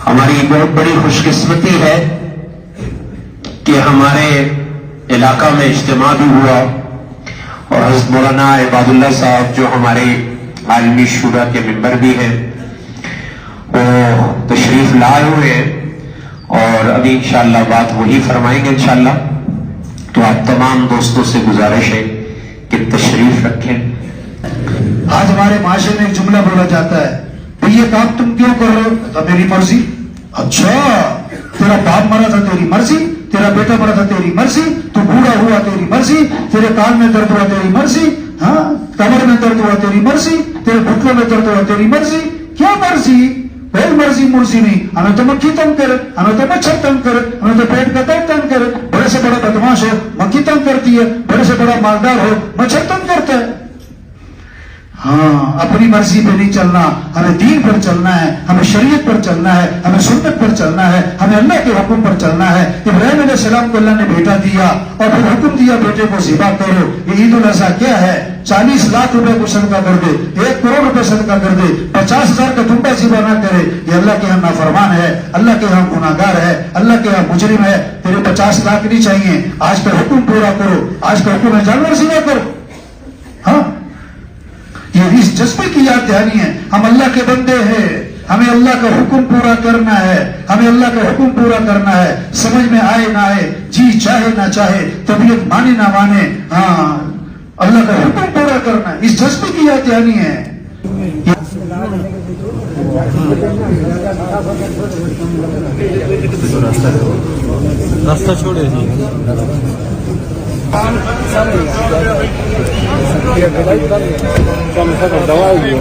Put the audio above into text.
ہماری بہت بڑی خوش قسمتی ہے کہ ہمارے علاقہ میں اجتماع بھی ہوا اور حضرت مولانا عباد اللہ صاحب جو ہمارے عالمی شورا کے ممبر بھی ہیں وہ تشریف لائے ہوئے ہیں اور ابھی انشاءاللہ بات وہی فرمائیں گے انشاءاللہ. تو آپ تمام دوستوں سے گزارش ہے کہ تشریف رکھیں. آج ہمارے معاشرے میں ایک جملہ بولا جاتا ہے کہ یہ کام تم کیوں کر رہے ہو؟ تو میری مرضی. اچھا تیرا باپ مرا تھا تیری مرضی, تیرا بیٹا مرا تھا تیری مرضی, تو بوڑھا ہوا تیری مرضی, تیرے کان میں درد ہوا تیری مرضی, ہاں کمر میں درد ہوا تیری مرضی, تیرے گھٹنوں میں درد ہوا تیری مرضی. کیا مرضی؟ کوئی مرضی مرضی نہیں. ہمیں تو مکھی تنگ کرے, ہمیں تو مچھر تنگ کرے, ہمیں تو پیٹ کا درد تنگ کرے. بڑے سے بڑا بدماش ہو مکھی تنگ کرتی ہے, بڑے سے بڑا مالدار ہو مچھر تنگ کرتا ہے. ہاں اپنی مرضی پہ نہیں چلنا, ہمیں دین پر چلنا ہے, ہمیں شریعت پر چلنا ہے, ہمیں سنت پر چلنا ہے, ہمیں اللہ کے حکم پر چلنا ہے. ابراہیم علیہ السلام کو اللہ نے بیٹا دیا اور پھر حکم دیا بیٹے کو ذبح کرو. یہ عید الاضحیٰ کیا ہے؟ 40 لاکھ روپے کو صدقہ کر دے, 1 کروڑ روپے صدقہ کر دے, 50,000 کا دمبا ذبح نہ کرے. یہ اللہ کے یہاں نافرمان ہے, اللہ کے یہاں گناہگار ہے, اللہ کے یہاں مجرم ہے. تیرے 50 لاکھ نہیں چاہیے, آج کا حکم پورا کرو. آج کا حکم ہے جانور ذبح کرو. ہاں یہ اس جذبے کی یاد دہانی ہے. ہم اللہ کے بندے ہیں, ہمیں اللہ کا حکم پورا کرنا ہے, ہمیں اللہ کا حکم پورا کرنا ہے. سمجھ میں آئے نہ آئے, جی چاہے نہ چاہے, طبیعت مانے نہ مانے, ہاں اللہ کا حکم پورا کرنا ہے. اس جذبے کی یاد دہانی ہے. راستہ چھوڑے دوائی